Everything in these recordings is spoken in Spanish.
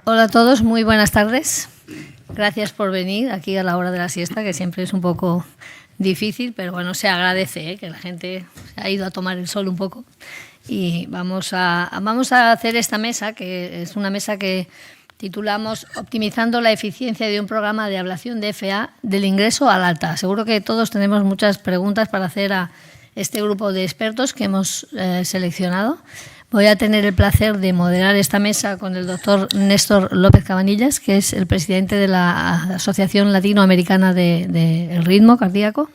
Hola a todos, muy buenas tardes. Gracias por venir aquí a la hora de la siesta, que siempre es un poco difícil, pero bueno, se agradece que la gente se ha ido a tomar el sol un poco. Y vamos a hacer esta mesa, que es una mesa que titulamos Optimizando la eficiencia de un programa de ablación de FA del ingreso al alta. Seguro que todos tenemos muchas preguntas para hacer a este grupo de expertos que hemos seleccionado. Voy a tener el placer de moderar esta mesa con el doctor Néstor López Cabanillas, que es el presidente de la Asociación Latinoamericana del Ritmo Cardíaco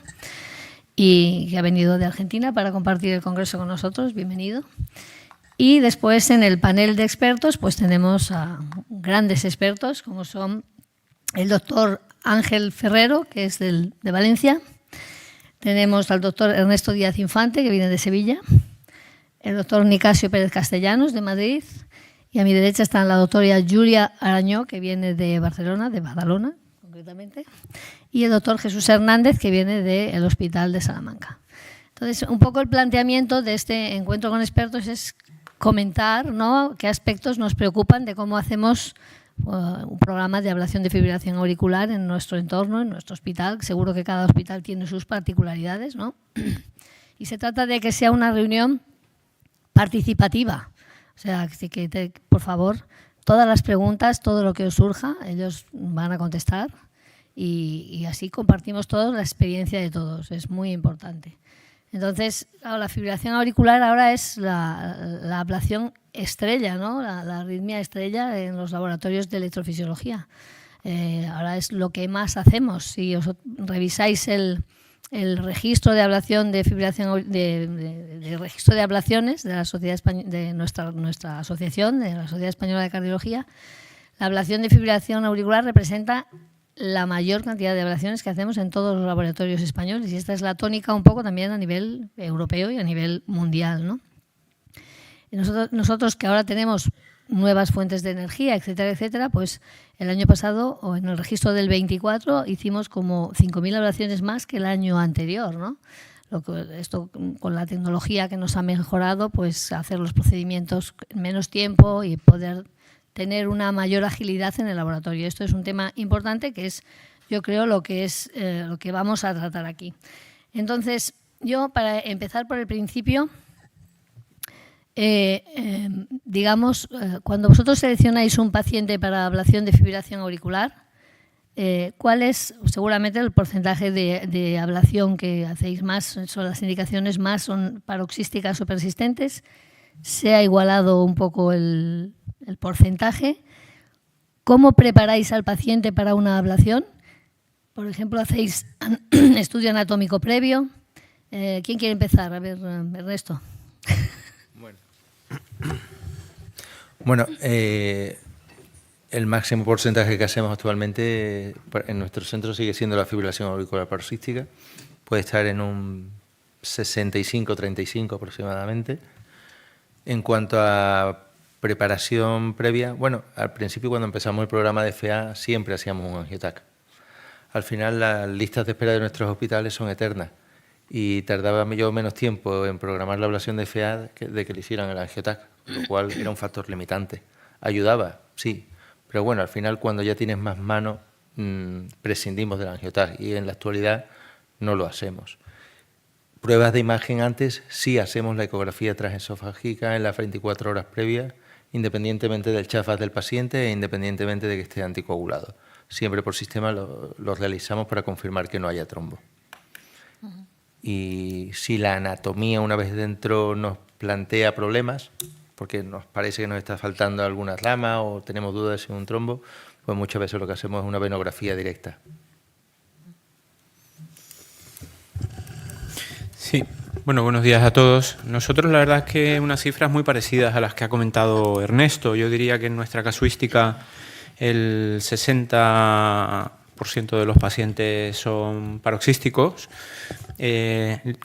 y que ha venido de Argentina para compartir el congreso con nosotros. Bienvenido. Y después en el panel de expertos pues tenemos a grandes expertos como son el doctor Ángel Ferrero, que es de Valencia. Tenemos al doctor Ernesto Díaz Infante, que viene de Sevilla. El doctor Nicasio Pérez Castellanos, de Madrid, y a mi derecha está la doctora Julia Arañó, que viene de Barcelona, de Badalona, concretamente, y el doctor Jesús Hernández, que viene del Hospital de Salamanca. Entonces, un poco el planteamiento de este encuentro con expertos es comentar, ¿no?, qué aspectos nos preocupan de cómo hacemos un programa de ablación de fibrilación auricular en nuestro entorno, en nuestro hospital. Seguro que cada hospital tiene sus particularidades, ¿no? Y se trata de que sea una reunión participativa, o sea, que por favor, todas las preguntas, todo lo que os surja, ellos van a contestar y así compartimos todos la experiencia de todos, es muy importante. Entonces, claro, la fibrilación auricular ahora es la ablación estrella, ¿no? La arritmia estrella en los laboratorios de electrofisiología. Ahora es lo que más hacemos. Si os revisáis el registro de ablación de fibrilación de registro de ablaciones de la sociedad de nuestra asociación, de la Sociedad Española de Cardiología, la ablación de fibrilación auricular representa la mayor cantidad de ablaciones que hacemos en todos los laboratorios españoles, y esta es la tónica un poco también a nivel europeo y a nivel mundial, ¿no? Y nosotros que ahora tenemos nuevas fuentes de energía, etcétera, etcétera, pues el año pasado, o en el registro del 24, hicimos como 5.000 ablaciones más que el año anterior, ¿no? Esto con la tecnología que nos ha mejorado, pues hacer los procedimientos en menos tiempo y poder tener una mayor agilidad en el laboratorio. Esto es un tema importante que es, yo creo, lo que vamos a tratar aquí. Entonces, yo, para empezar por el principio, digamos, cuando vosotros seleccionáis un paciente para ablación de fibrilación auricular, ¿cuál es seguramente el porcentaje de ablación que hacéis más? Son las indicaciones más, son paroxísticas o persistentes. ¿Se ha igualado un poco el porcentaje? ¿Cómo preparáis al paciente para una ablación? Por ejemplo, ¿hacéis estudio anatómico previo? ¿Quién quiere empezar? A ver, Ernesto. Bueno, el máximo porcentaje que hacemos actualmente en nuestro centro sigue siendo la fibrilación auricular paroxística. Puede estar en un 65-35 aproximadamente. En cuanto a preparación previa, bueno, al principio cuando empezamos el programa de FA siempre hacíamos un angiotac. Al final las listas de espera de nuestros hospitales son eternas y tardaba yo menos tiempo en programar la ablación de FA de que le hicieran el angiotac, lo cual era un factor limitante. Ayudaba, sí, pero bueno, al final cuando ya tienes más mano prescindimos del angiotac y en la actualidad no lo hacemos. Pruebas de imagen antes, sí hacemos la ecografía transesofágica en las 24 horas previas, independientemente del CHAFAS del paciente e independientemente de que esté anticoagulado. Siempre por sistema lo realizamos para confirmar que no haya trombo. Y si la anatomía una vez dentro nos plantea problemas, porque nos parece que nos está faltando alguna rama o tenemos dudas de si es un trombo, pues muchas veces lo que hacemos es una venografía directa. Sí, bueno, buenos días a todos. Nosotros la verdad es que unas cifras muy parecidas a las que ha comentado Ernesto. Yo diría que en nuestra casuística el 60% de los pacientes son paroxísticos.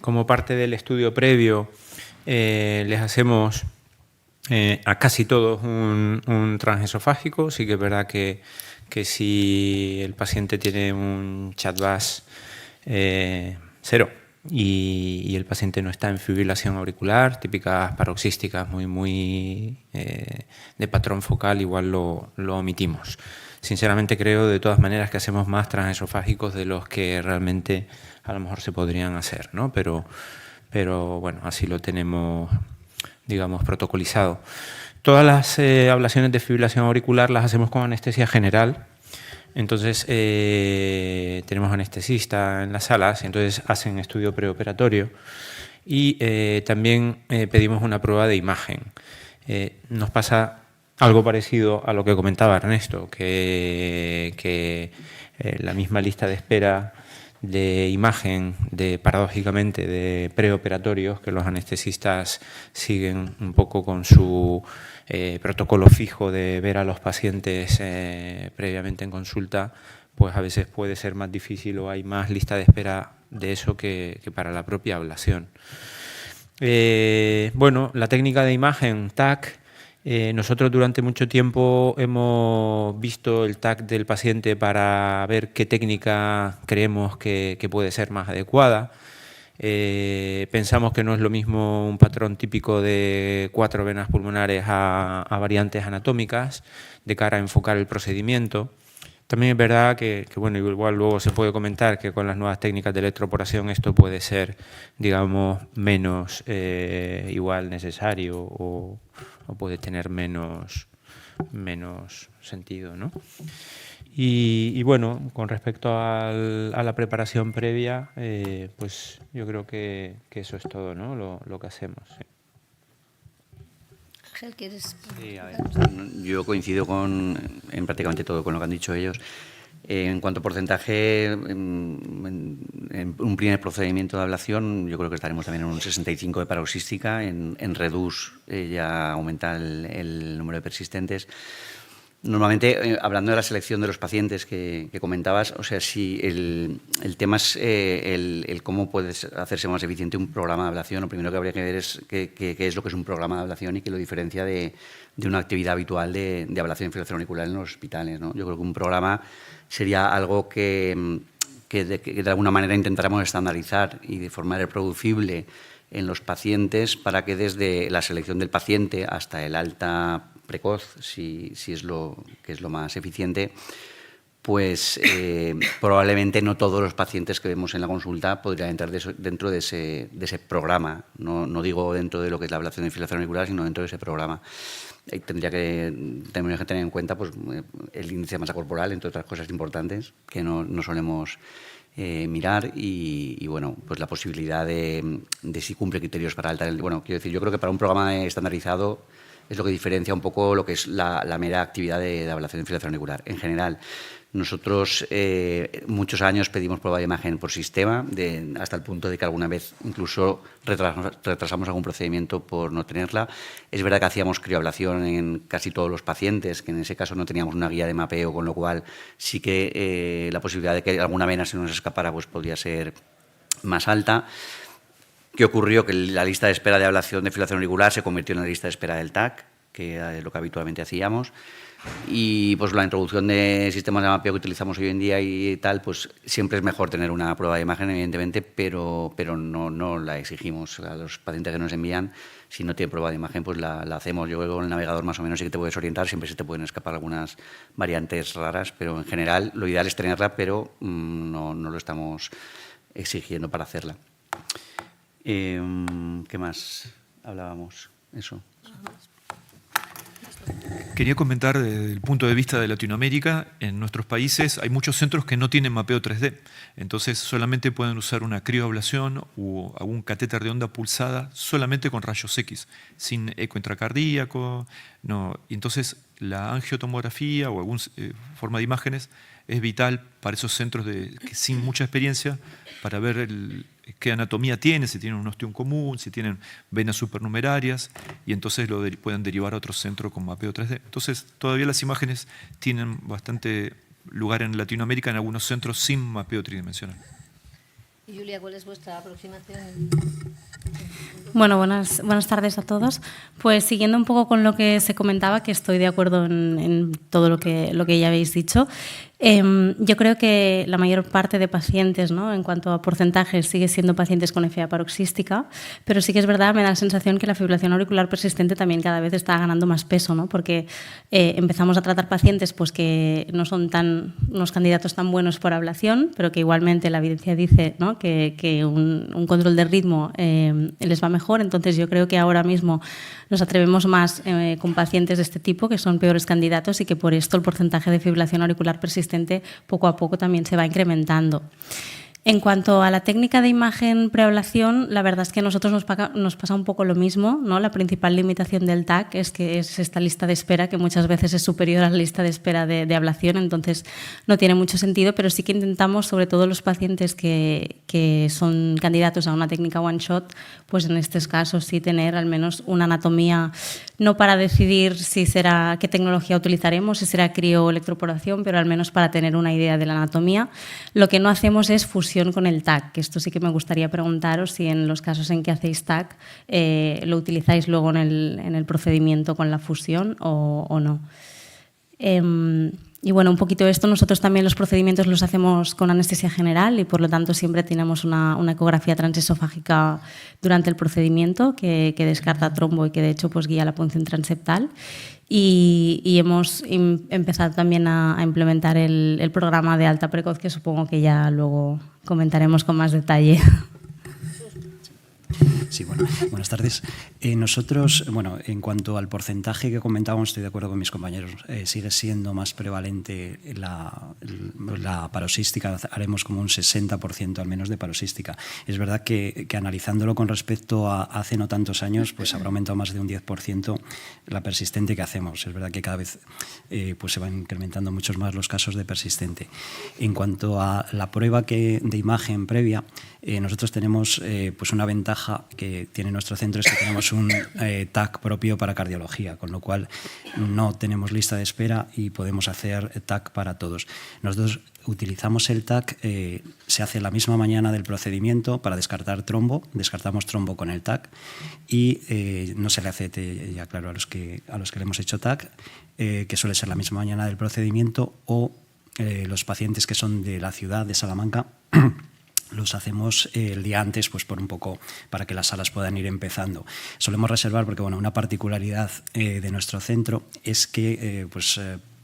Como parte del estudio previo les hacemos a casi todos un transesofágico. Sí que es verdad que si el paciente tiene un CHADVAS 0, y el paciente no está en fibrilación auricular, típicas paroxísticas muy de patrón focal, igual lo omitimos. Sinceramente creo de todas maneras que hacemos más transesofágicos de los que realmente a lo mejor se podrían hacer, ¿no? Pero bueno, así lo tenemos, digamos, protocolizado. Todas las ablaciones de fibrilación auricular las hacemos con anestesia general. Entonces, tenemos anestesista en las salas, entonces hacen estudio preoperatorio y también pedimos una prueba de imagen. Nos pasa algo parecido a lo que comentaba Ernesto, que la misma lista de espera de imagen, paradójicamente, de preoperatorios, que los anestesistas siguen un poco con su protocolo fijo de ver a los pacientes previamente en consulta, pues a veces puede ser más difícil o hay más lista de espera de eso que para la propia ablación. Bueno, la técnica de imagen, TAC, nosotros durante mucho tiempo hemos visto el TAC del paciente para ver qué técnica creemos que puede ser más adecuada. Pensamos que no es lo mismo un patrón típico de 4 venas pulmonares a variantes anatómicas de cara a enfocar el procedimiento. También es verdad que bueno, igual luego se puede comentar que con las nuevas técnicas de electroporación esto puede ser, digamos, menos igual necesario o puede tener menos sentido, ¿no? Y bueno, con respecto a la preparación previa, pues yo creo que eso es todo, ¿no? Lo que hacemos. Sí. Ángel, ¿quieres? Sí, a ver, yo coincido en prácticamente todo con lo que han dicho ellos. En cuanto a porcentaje, en un primer procedimiento de ablación, yo creo que estaremos también en un 65 de paroxística. En REDUS ya aumenta el número de persistentes. Normalmente, hablando de la selección de los pacientes que comentabas, o sea, si el tema es el cómo puede hacerse más eficiente un programa de ablación, lo primero que habría que ver es qué es lo que es un programa de ablación y qué lo diferencia de una actividad habitual de ablación y fibrilación auricular en los hospitales, ¿no? Yo creo que un programa sería algo que de alguna manera intentáramos estandarizar y de forma reproducible en los pacientes para que desde la selección del paciente hasta el alta precoz, si es lo más eficiente, pues probablemente no todos los pacientes que vemos en la consulta podrían entrar dentro de ese programa. No digo dentro de lo que es la ablación de fibrilación auricular, sino dentro de ese programa. Tendría que tener en cuenta pues, el índice de masa corporal, entre otras cosas importantes, que no solemos mirar y bueno, pues la posibilidad de si cumple criterios para alta. Bueno, quiero decir, yo creo que para un programa estandarizado es lo que diferencia un poco lo que es la mera actividad de ablación de fibrilación auricular. En general, nosotros muchos años pedimos prueba de imagen por sistema, hasta el punto de que alguna vez incluso retrasamos algún procedimiento por no tenerla. Es verdad que hacíamos crioablación en casi todos los pacientes, que en ese caso no teníamos una guía de mapeo, con lo cual sí que la posibilidad de que alguna vena se nos escapara pues podría ser más alta. ¿Qué ocurrió? Que la lista de espera de ablación de fibrilación auricular se convirtió en la lista de espera del TAC, que es lo que habitualmente hacíamos. Y pues la introducción de sistemas de mapeo que utilizamos hoy en día y tal, pues siempre es mejor tener una prueba de imagen, evidentemente, pero no la exigimos a los pacientes que nos envían. Si no tiene prueba de imagen, pues la hacemos. Yo creo que con el navegador más o menos sí que te puedes orientar, siempre se te pueden escapar algunas variantes raras, pero en general lo ideal es tenerla, pero no lo estamos exigiendo para hacerla. ¿Qué más hablábamos? Eso. Quería comentar desde el punto de vista de Latinoamérica, en nuestros países hay muchos centros que no tienen mapeo 3D, entonces solamente pueden usar una crioablación o algún catéter de onda pulsada solamente con rayos X, sin eco intracardíaco, no. Y entonces la angiotomografía o alguna forma de imágenes es vital para esos centros sin mucha experiencia, para ver qué anatomía tiene, si tienen un ostión común, si tienen venas supernumerarias, y entonces lo pueden derivar a otro centro con mapeo 3D. Entonces, todavía las imágenes tienen bastante lugar en Latinoamérica, en algunos centros sin mapeo tridimensional. Y Julia, ¿cuál es vuestra aproximación? Bueno, buenas tardes a todos. Pues siguiendo un poco con lo que se comentaba, que estoy de acuerdo en todo lo que ya habéis dicho, Yo creo que la mayor parte de pacientes, ¿no?, en cuanto a porcentajes, sigue siendo pacientes con FA paroxística, pero sí que es verdad, me da la sensación que la fibrilación auricular persistente también cada vez está ganando más peso, ¿no?, porque empezamos a tratar pacientes pues, que no son unos candidatos tan buenos por ablación, pero que igualmente la evidencia dice, ¿no?, que un control de ritmo les va mejor. Entonces yo creo que ahora mismo nos atrevemos más con pacientes de este tipo, que son peores candidatos, y que por esto el porcentaje de fibrilación auricular persistente poco a poco también se va incrementando. En cuanto a la técnica de imagen preablación, la verdad es que a nosotros nos pasa un poco lo mismo, ¿no? La principal limitación del TAC es que es esta lista de espera, que muchas veces es superior a la lista de espera de ablación, entonces no tiene mucho sentido, pero sí que intentamos, sobre todo los pacientes que son candidatos a una técnica one shot, pues en estos casos sí tener al menos una anatomía, no para decidir qué tecnología utilizaremos, si será crio o electroporación, pero al menos para tener una idea de la anatomía. Lo que no hacemos es fusión con el TAC, que esto sí que me gustaría preguntaros si en los casos en que hacéis TAC lo utilizáis luego en el procedimiento con la fusión o no. Y bueno, un poquito esto, nosotros también los procedimientos los hacemos con anestesia general y por lo tanto siempre tenemos una ecografía transesofágica durante el procedimiento que descarta trombo y que de hecho pues guía la punción transeptal. Y hemos empezado también a implementar el programa de alta precoz, que supongo que ya luego comentaremos con más detalle. Sí, bueno, buenas tardes. Nosotros, bueno, en cuanto al porcentaje que comentábamos, estoy de acuerdo con mis compañeros, sigue siendo más prevalente la paroxística, haremos como un 60% al menos de paroxística. Es verdad que analizándolo con respecto a hace no tantos años, pues habrá aumentado más de un 10% la persistente que hacemos. Es verdad que cada vez pues se van incrementando muchos más los casos de persistente. En cuanto a la prueba de imagen previa, nosotros tenemos pues una ventaja que tiene nuestro centro, es que tenemos un TAC propio para cardiología, con lo cual no tenemos lista de espera y podemos hacer TAC para todos. Nosotros utilizamos el TAC, se hace la misma mañana del procedimiento para descartar trombo, descartamos trombo con el TAC y no se le hace, ya claro, a los que le hemos hecho TAC, que suele ser la misma mañana del procedimiento, o los pacientes que son de la ciudad de Salamanca, los hacemos el día antes, pues por un poco para que las salas puedan ir empezando. Solemos reservar porque, bueno, una particularidad de nuestro centro es que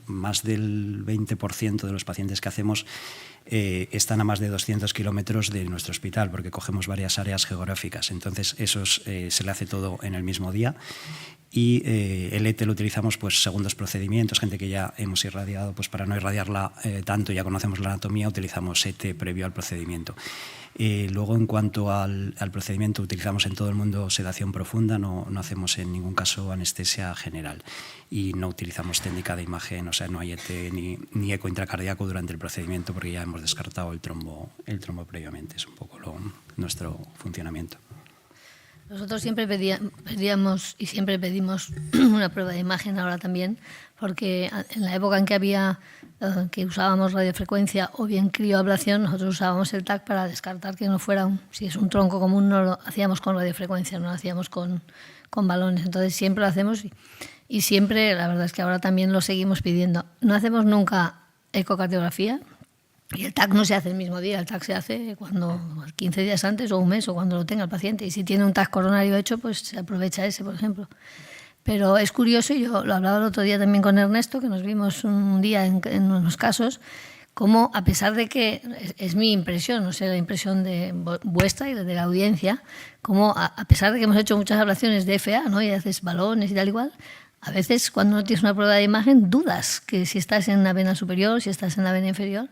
más del 20% de los pacientes que hacemos están a más de 200 kilómetros de nuestro hospital, porque cogemos varias áreas geográficas. Entonces, esos se le hace todo en el mismo día. Y el ET lo utilizamos pues segundos procedimientos, gente que ya hemos irradiado, pues para no irradiarla tanto, ya conocemos la anatomía, utilizamos ET previo al procedimiento. Luego, en cuanto al procedimiento, utilizamos en todo el mundo sedación profunda, no hacemos en ningún caso anestesia general y no utilizamos técnica de imagen, o sea, no hay ET ni eco intracardíaco durante el procedimiento porque ya hemos descartado el trombo previamente. Es un poco nuestro funcionamiento. Nosotros siempre pedíamos y siempre pedimos una prueba de imagen ahora también, porque en la época en que usábamos radiofrecuencia o bien crioablación, nosotros usábamos el TAC para descartar que no fuera, si es un tronco común, no lo hacíamos con radiofrecuencia, no lo hacíamos con balones. Entonces siempre lo hacemos y siempre, la verdad es que ahora también lo seguimos pidiendo. No hacemos nunca ecocardiografía. Y el TAC no se hace el mismo día, el TAC se hace 15 días antes o un mes o cuando lo tenga el paciente. Y si tiene un TAC coronario hecho, pues se aprovecha ese, por ejemplo. Pero es curioso, y yo lo hablaba el otro día también con Ernesto, que nos vimos un día en unos casos, como a pesar de que, es mi impresión, no sé, la impresión de vuestra y de la audiencia, como a pesar de que hemos hecho muchas ablaciones de FA, ¿no?, y haces balones y tal igual, a veces cuando no tienes una prueba de imagen dudas que si estás en la vena superior, si estás en la vena inferior.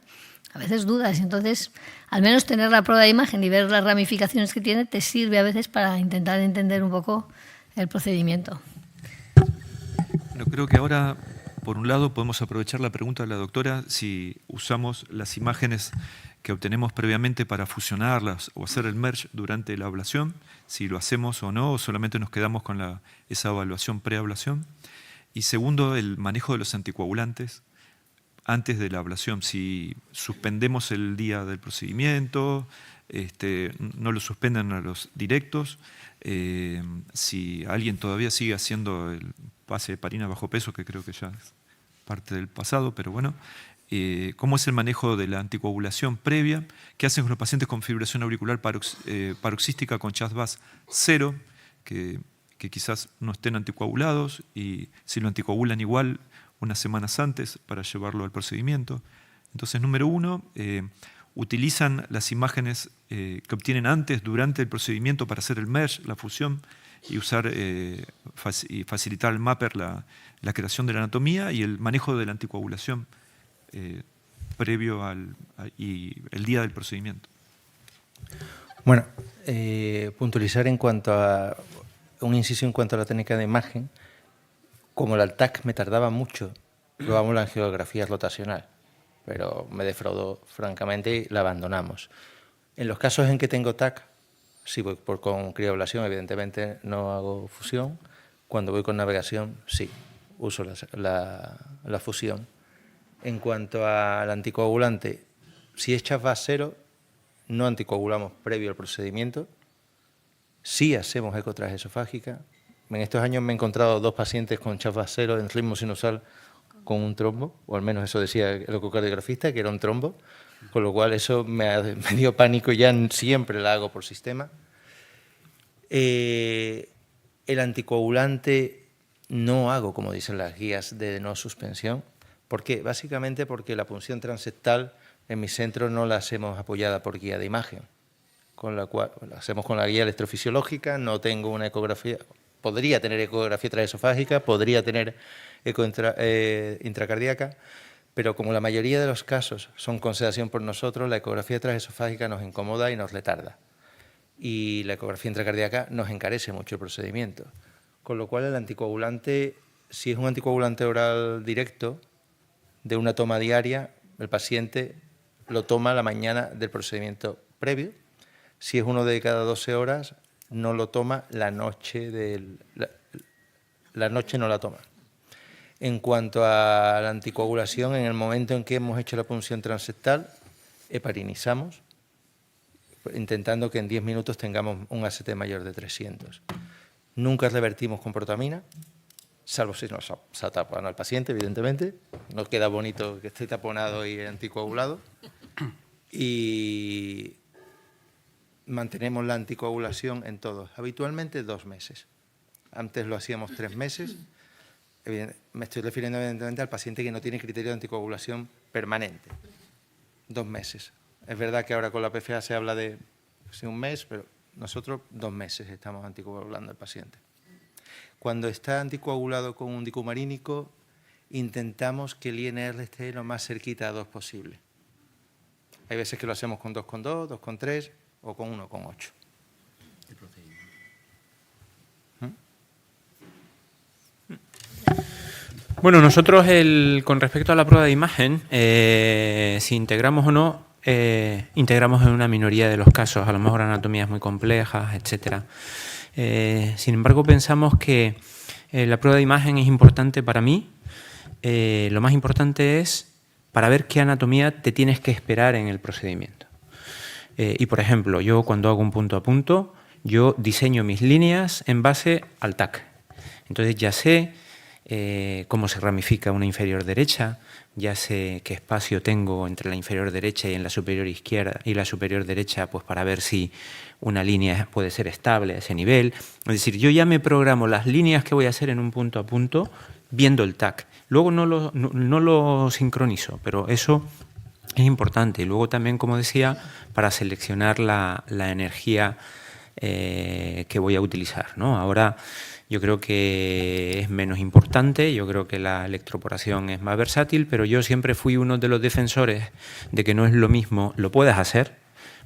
A veces dudas, entonces al menos tener la prueba de imagen y ver las ramificaciones que tiene te sirve a veces para intentar entender un poco el procedimiento. Bueno, creo que ahora, por un lado, podemos aprovechar la pregunta de la doctora si usamos las imágenes que obtenemos previamente para fusionarlas o hacer el merge durante la ablación, si lo hacemos o no, o solamente nos quedamos con esa evaluación preablación. Y segundo, el manejo de los anticoagulantes antes de la ablación, si suspendemos el día del procedimiento, no lo suspendan a los directos, si alguien todavía sigue haciendo el pase de heparina bajo peso, que creo que ya es parte del pasado, pero bueno, cómo es el manejo de la anticoagulación previa, qué hacen con los pacientes con fibrilación auricular paroxística con CHA2-VAS 0, que quizás no estén anticoagulados, y si lo anticoagulan igual unas semanas antes para llevarlo al procedimiento. Entonces, número 1, utilizan las imágenes que obtienen antes, durante el procedimiento para hacer el merge, la fusión, y usar y facilitar al mapper la creación de la anatomía y el manejo de la anticoagulación previo y el día del procedimiento. Bueno, puntualizar en cuanto a un inciso en cuanto a la técnica de imagen. Como el TAC me tardaba mucho, probamos la angiografía rotacional, pero me defraudó francamente y la abandonamos. En los casos en que tengo TAC, si voy con crioablación, evidentemente no hago fusión. Cuando voy con navegación, sí, uso la fusión. En cuanto al anticoagulante, si es CHA2-VAS 0, no anticoagulamos previo al procedimiento. Sí hacemos ecotransesofágica. En estos años me he encontrado 2 pacientes con CHA2-VAS 0 en ritmo sinusal con un trombo, o al menos eso decía el ecocardiografista, que era un trombo, con lo cual eso me dio pánico y ya siempre la hago por sistema. El anticoagulante no hago, como dicen las guías, de no suspensión. ¿Por qué? Básicamente porque la punción transeptal en mi centro no la hacemos apoyada por guía de imagen, con la cual la hacemos con la guía electrofisiológica, no tengo una ecografía. Podría tener ecografía transesofágica, podría tener eco intracardíaca, pero como la mayoría de los casos son con sedación por nosotros, la ecografía transesofágica nos incomoda y nos retarda. Y la ecografía intracardíaca nos encarece mucho el procedimiento. Con lo cual el anticoagulante, si es un anticoagulante oral directo, de una toma diaria, el paciente lo toma la mañana del procedimiento previo. Si es uno de cada 12 horas, no lo toma la noche la noche no la toma. En cuanto a la anticoagulación, en el momento en que hemos hecho la punción transeptal, heparinizamos, intentando que en 10 minutos tengamos un ACT mayor de 300. Nunca revertimos con protamina, salvo si nos tapan al paciente, evidentemente. No queda bonito que esté taponado y anticoagulado. Y mantenemos la anticoagulación en todos, habitualmente 2 meses. Antes lo hacíamos 3 meses. Me estoy refiriendo evidentemente al paciente que no tiene criterio de anticoagulación permanente. 2 meses. Es verdad que ahora con la PFA se habla de 1 mes, pero nosotros 2 meses estamos anticoagulando al paciente. Cuando está anticoagulado con un dicumarínico, intentamos que el INR esté lo más cerquita a 2 posible. Hay veces que lo hacemos con 2,2, 2,3 o con 1,8. Bueno, nosotros con respecto a la prueba de imagen, si integramos o no, integramos en una minoría de los casos, a lo mejor anatomías muy complejas, etcétera. Sin embargo, pensamos que la prueba de imagen es importante para mí. Lo más importante es para ver qué anatomía te tienes que esperar en el procedimiento. Y, por ejemplo, yo cuando hago un punto a punto, yo diseño mis líneas en base al TAC. Entonces ya sé cómo se ramifica una inferior derecha, ya sé qué espacio tengo entre la inferior derecha y en la superior izquierda y la superior derecha, pues para ver si una línea puede ser estable a ese nivel. Es decir, yo ya me programo las líneas que voy a hacer en un punto a punto viendo el TAC. Luego no lo sincronizo, pero eso es importante. Y luego también, como decía, para seleccionar la energía que voy a utilizar, ¿no? Ahora yo creo que es menos importante, yo creo que la electroporación es más versátil, pero yo siempre fui uno de los defensores de que no es lo mismo, lo puedes hacer,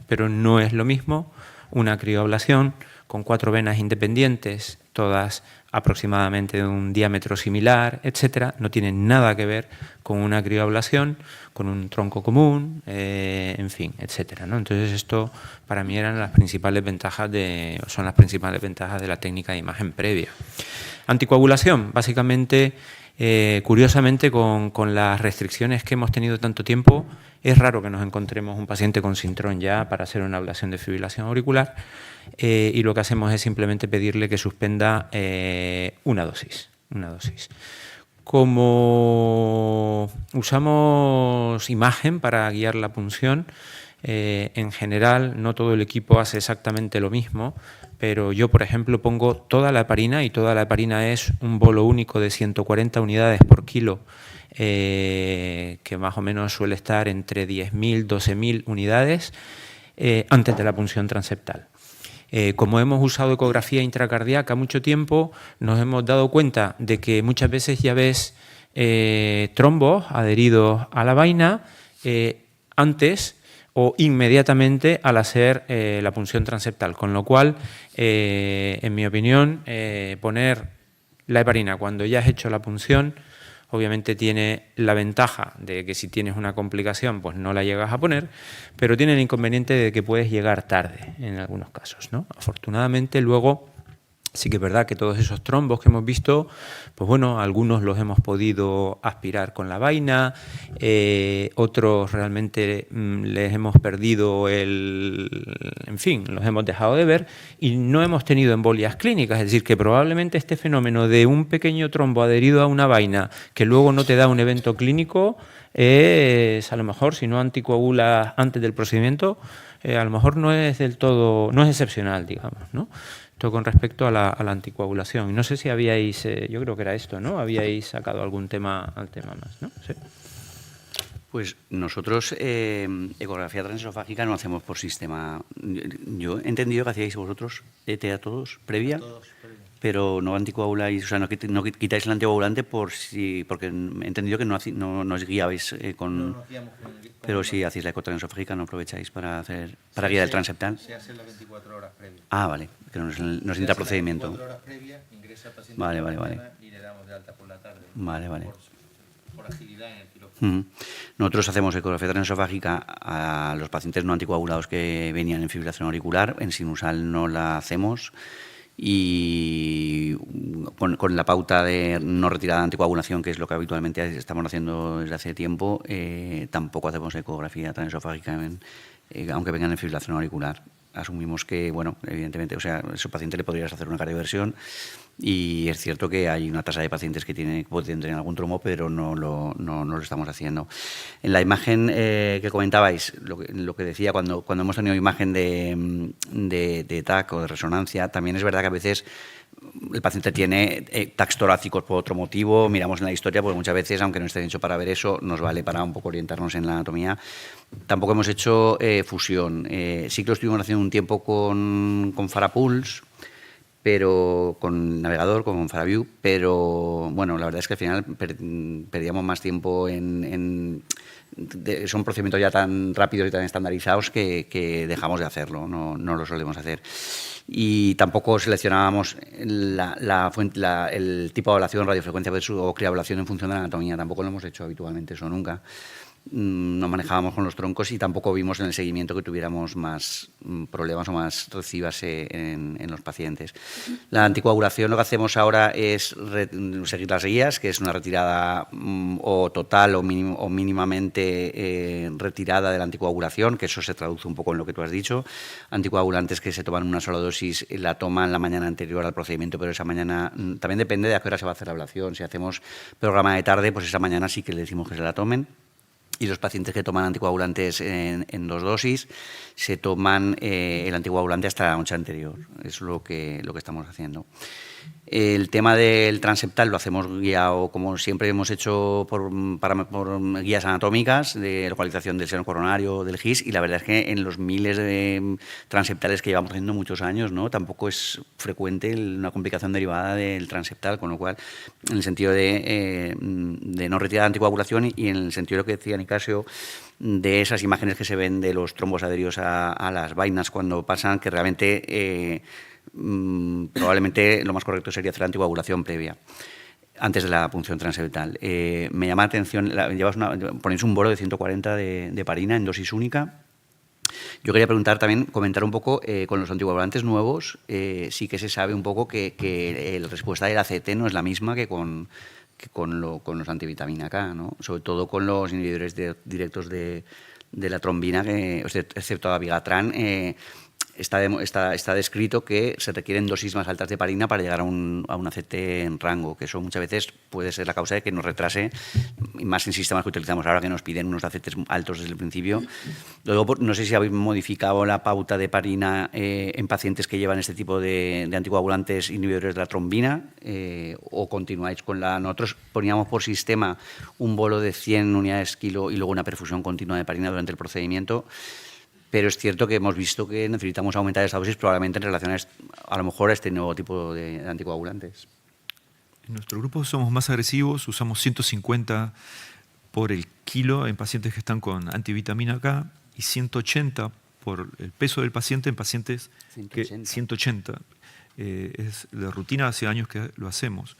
pero no es lo mismo una crioablación con 4 venas independientes, todas aproximadamente de un diámetro similar, etcétera, no tienen nada que ver con una crioablación, con un tronco común, en fin, etcétera, ¿no? Entonces esto para mí son las principales ventajas de la técnica de imagen previa. Anticoagulación, básicamente, curiosamente con las restricciones que hemos tenido tanto tiempo, es raro que nos encontremos un paciente con sintrón ya para hacer una ablación de fibrilación auricular, y lo que hacemos es simplemente pedirle que suspenda una dosis. Como usamos imagen para guiar la punción, en general no todo el equipo hace exactamente lo mismo, pero yo, por ejemplo, pongo toda la heparina, y toda la heparina es un bolo único de 140 unidades por kilo, que más o menos suele estar entre 10.000 12.000 unidades antes de la punción transeptal. Como hemos usado ecografía intracardíaca mucho tiempo, nos hemos dado cuenta de que muchas veces ya ves trombos adheridos a la vaina antes o inmediatamente al hacer la punción transeptal, con lo cual, en mi opinión, poner la heparina cuando ya has hecho la punción, obviamente tiene la ventaja de que si tienes una complicación, pues no la llegas a poner, pero tiene el inconveniente de que puedes llegar tarde en algunos casos, ¿no? Afortunadamente, luego sí que es verdad que todos esos trombos que hemos visto, pues bueno, algunos los hemos podido aspirar con la vaina, otros realmente les hemos perdido en fin, los hemos dejado de ver y no hemos tenido embolias clínicas. Es decir, que probablemente este fenómeno de un pequeño trombo adherido a una vaina que luego no te da un evento clínico es, a lo mejor, si no anticoagulas antes del procedimiento, a lo mejor no es del todo, no es excepcional, digamos, ¿no? Esto con respecto a la anticoagulación. Y no sé si habíais, yo creo que era esto, ¿no? Habíais sacado algún tema al tema más, ¿no? Sí. Pues nosotros ecografía transesofágica no hacemos por sistema. Yo he entendido que hacíais vosotros ET a todos previa, pero no anticoaguláis, o sea, no quitáis el anticoagulante porque he entendido que no os guiabais con... No pero si hacéis la ecotransesofágica, no aprovecháis para guiar el transeptal. Se hace las 24 horas previas. Ah, vale, que no es intraprocedimiento. 24 horas previas, ingresa el paciente vale. y le damos de alta por la tarde. Vale. Por agilidad en el quirófano. Nosotros hacemos ecografía transesofágica a los pacientes no anticoagulados que venían en fibrilación auricular. En sinusal no la hacemos. Y con la pauta de no retirada de anticoagulación, que es lo que habitualmente estamos haciendo desde hace tiempo, tampoco hacemos ecografía transesofágica, aunque vengan en fibrilación auricular. Asumimos que, bueno, evidentemente, o sea, a ese paciente le podrías hacer una cardioversión y es cierto que hay una tasa de pacientes que pueden tener algún trombo, pero no lo estamos haciendo. En la imagen que comentabais, lo que decía, cuando hemos tenido imagen de TAC o de resonancia, también es verdad que a veces el paciente tiene TACs torácicos por otro motivo, miramos en la historia, porque muchas veces, aunque no esté hecho para ver eso, nos vale para un poco orientarnos en la anatomía. Tampoco hemos hecho fusión. Sí que lo estuvimos haciendo un tiempo con Farapulse, pero con navegador, con FaraView, pero bueno, la verdad es que al final perdíamos más tiempo son procedimientos ya tan rápidos y tan estandarizados que dejamos de hacerlo, no lo solemos hacer. Y tampoco seleccionábamos el tipo de ablación, radiofrecuencia o criablación en función de la anatomía, tampoco lo hemos hecho habitualmente eso nunca. No manejábamos con los troncos y tampoco vimos en el seguimiento que tuviéramos más problemas o más recidivas en los pacientes. La anticoagulación, lo que hacemos ahora es seguir las guías, que es una retirada o total o mínimamente retirada de la anticoagulación, que eso se traduce un poco en lo que tú has dicho. Anticoagulantes que se toman una sola dosis, la toman la mañana anterior al procedimiento, pero esa mañana también depende de a qué hora se va a hacer la ablación. Si hacemos programa de tarde, pues esa mañana sí que le decimos que se la tomen. Y los pacientes que toman anticoagulantes en 2 dosis se toman el anticoagulante hasta la noche anterior. Es lo que estamos haciendo. El tema del transeptal lo hacemos guiado, como siempre hemos hecho, por guías anatómicas de localización del seno coronario, del GIS, y la verdad es que en los miles de transeptales que llevamos haciendo muchos años, ¿no? Tampoco es frecuente una complicación derivada del transeptal, con lo cual, en el sentido de no retirada de anticoagulación y en el sentido de lo que decía Nicasio, de esas imágenes que se ven de los trombos adheridos a las vainas cuando pasan, que realmente probablemente lo más correcto sería hacer la anticoagulación previa, antes de la punción transeptal. Me llama la atención, ponéis un bolo de 140 de heparina en dosis única. Yo quería preguntar también, comentar un poco, con los anticoagulantes nuevos, sí que se sabe un poco que la respuesta del ACT no es la misma que con los antivitamina K, ¿no? Sobre todo con los inhibidores directos de la trombina, excepto Abigatran. está descrito que se requieren dosis más altas de heparina para llegar a un ACT en rango, que eso muchas veces puede ser la causa de que nos retrase, más en sistemas que utilizamos ahora, que nos piden unos ACTs altos desde el principio. Luego, no sé si habéis modificado la pauta de heparina en pacientes que llevan este tipo de anticoagulantes inhibidores de la trombina, o continuáis con la... Nosotros poníamos por sistema un bolo de 100 unidades kilo y luego una perfusión continua de heparina durante el procedimiento. Pero es cierto que hemos visto que necesitamos aumentar esa dosis probablemente en relación a lo mejor a este nuevo tipo de anticoagulantes. En nuestro grupo somos más agresivos, usamos 150 por el kilo en pacientes que están con antivitamina K y 180 por el peso del paciente en pacientes 180. Es la rutina, hace años que lo hacemos.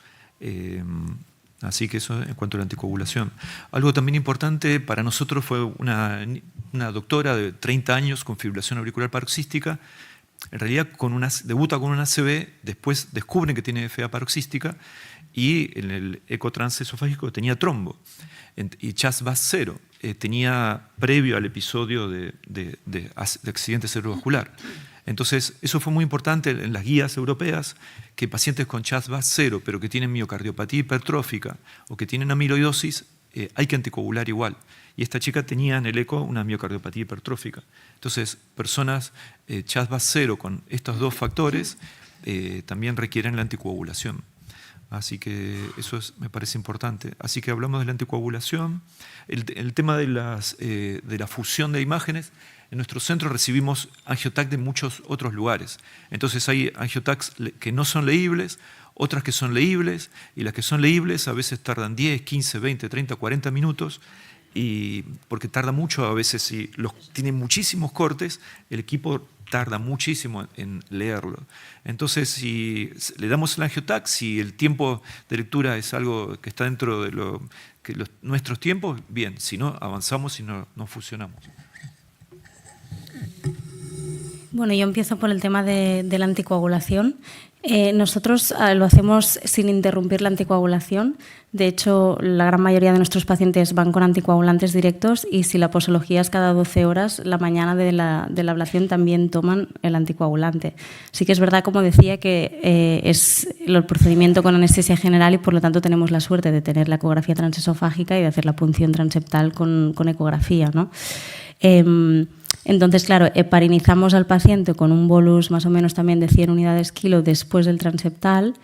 Así que eso en cuanto a la anticoagulación. Algo también importante para nosotros fue una doctora de 30 años con fibrilación auricular paroxística. En realidad debuta con una ACV, después descubren que tiene FA paroxística y en el ecotransesofágico tenía trombo y CHA2-VAS 0. Tenía previo al episodio de accidente cerebrovascular. Entonces, eso fue muy importante en las guías europeas, que pacientes con CHA2-VAS 0, pero que tienen miocardiopatía hipertrófica o que tienen amiloidosis, hay que anticoagular igual. Y esta chica tenía en el eco una miocardiopatía hipertrófica. Entonces, personas CHA2-VAS 0 con estos dos factores también requieren la anticoagulación. Así que eso me parece importante. Así que hablamos de la anticoagulación. El tema de la fusión de imágenes. En nuestro centro recibimos angiotac de muchos otros lugares. Entonces hay angiotacs que no son leíbles, otras que son leíbles, y las que son leíbles a veces tardan 10, 15, 20, 30, 40 minutos, y porque tarda mucho a veces, si tienen muchísimos cortes, el equipo tarda muchísimo en leerlo. Entonces, si le damos el angiotac, si el tiempo de lectura es algo que está dentro de nuestros tiempos, bien, si no, avanzamos y no fusionamos. Bueno, yo empiezo por el tema de la anticoagulación. Nosotros lo hacemos sin interrumpir la anticoagulación. De hecho, la gran mayoría de nuestros pacientes van con anticoagulantes directos y si la posología es cada 12 horas, la mañana de la ablación también toman el anticoagulante. Sí que es verdad, como decía, que es el procedimiento con anestesia general y por lo tanto tenemos la suerte de tener la ecografía transesofágica y de hacer la punción transeptal con ecografía, ¿no? Entonces, claro, heparinizamos al paciente con un bolus más o menos también de 100 unidades kilo después del transeptal